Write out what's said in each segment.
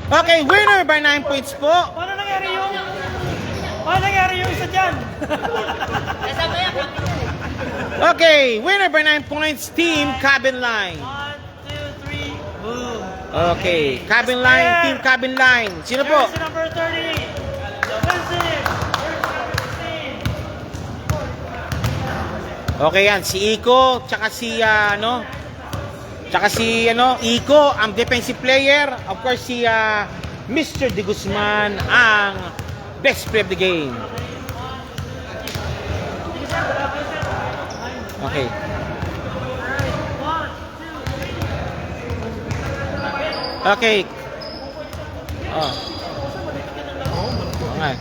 Okay, winner by 9 points po. Paano nangyari yung isa dyan? Okay, winner by 9 points, Team Cabin Line. 1, 2, 3, boom. Okay, Cabin Line, Team Cabin Line. Sino po? Jersey number 30. Defensive. Okay yan, si Iko, tsaka si Iko, ang defensive player. Of course, si Mr. De Guzman, ang best player of the game. Okay. Okay. Oh. Okay.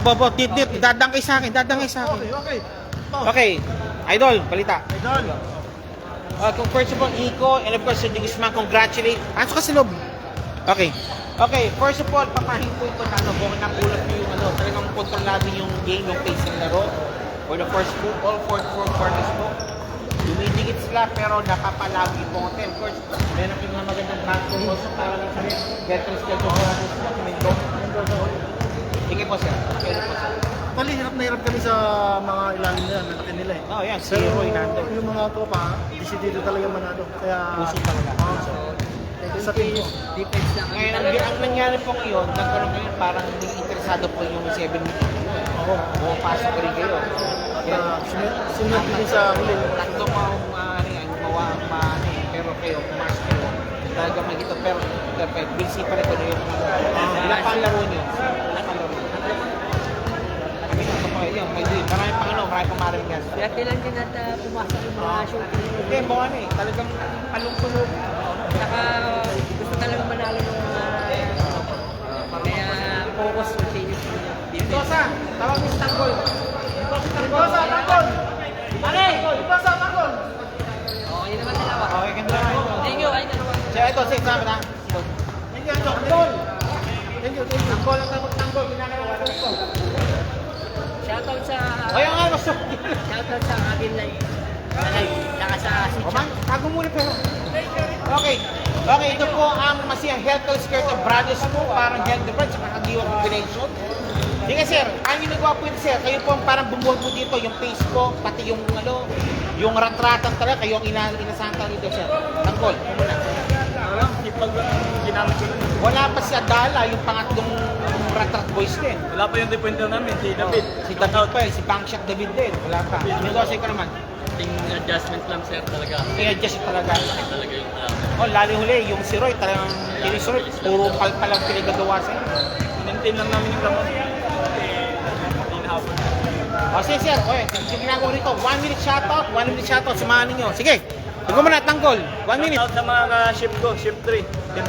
Oh, tip, dadangkay sa akin. Okay. Okay. Idol, balita. Idol. Kung first of all, Iko, and of course, Sir De Guzman, congratulate. Pasok ka sa loob. Okay. Okay, first of all, papahin po ito na kung napulat nyo yung talagang kontrolado yung game, yung pace ng laro. For the first two, all four quarters po. Dumidikit sila, pero napapalagi po konti. Of course, meron yung mga magandang transfer also para lang sa better schedule po natin sa Mendoza. Sige po, sir. Okay po, sir. Actually, hirap na hirap kami sa mga ilalim na yan, nalaki nila eh. Oh, yan. Si Roy Nando. Yung mga tropa, decidido talaga manado. Kaya, Puso talaga. Sa team ko. Defense lang. Ngayon, ang nangyari po ngayon, nagkaroon ngayon, parang hindi interesado po yung 7 minutes. Oo. Oo, pasok ko rin kayo. At sunod din sa huli. Tatlo pero kayo, pumasok kayo. Talaga magito, pero busy pa rin ko na yung ilang pang laro nyo. Ilang pang laro nyo. Marami pang maraming. Kaya kailan din natin pumasok yung mga shooting. Hindi, bawa na eh. Talagang palong-tulog. Saka gusto talaga manalo ng mga kaya focus continuous yung defense. Mendoza, tawag ni Tanggol. Mendoza, Tanggol! Mendoza, Tanggol! Okay naman dalawa. Okay, ganda naman. Thank you, ay dalawa. Siya, ito, sa exam na. Thank you, Tanggol! Thank you. Tanggol ang tanggol. Ginagawa ko. Shoutout sa Ayun nga, mas shoutout sa Cabin Line. Naka sa O man, tago muna pero. Okay. Okay, ito po ang masiyang health skirt of brothers po. Parang health difference sa kakagiwa combination. Sige sir, ang ginagawa po ito sir, kayo po ang parang bumuhat po dito, yung face po, pati yung yung ratratan talaga, kayo ang inasahan talaga dito sir. Tanggol, muna. Wala pa si Adala, yung pangatlong ratrat boys din. Wala pa yung defender namin, si David. Si David pa eh, si Bangshak David din. Wala pa. Mendoza ka naman. ting adjustment lang sir talaga. I-adjust talaga. Talaga yung talaga. Oh, lalo huli, yung si Roy, talagang si Roy, puro palpa lang pinagagawa sa'yo. Maintain lang namin yung lamang. Inhabol. O, sige sir, okay, yung ginagawa rito, 1 minute shoutout, samahan ninyo. Sige, ikaw muna, Tanggol, 1 minute. Shoutout sa mga shift ko, shift 3, team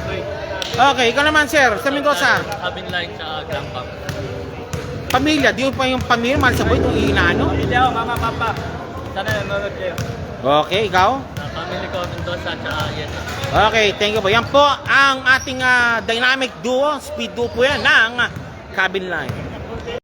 3. Okay, ikaw naman sir, sa Mendoza. Cabin Line sa Grand Park. Pamilya, di mo pa yung pamilya, mahal sa boy, itong inaano. Hindi ako, mama, papa. Sana nanonood kayo. Okay, ikaw? Family ko Mendoza at yes. Okay, thank you po. Yan po ang ating dynamic duo, speed duo po yan ng Cabin Line.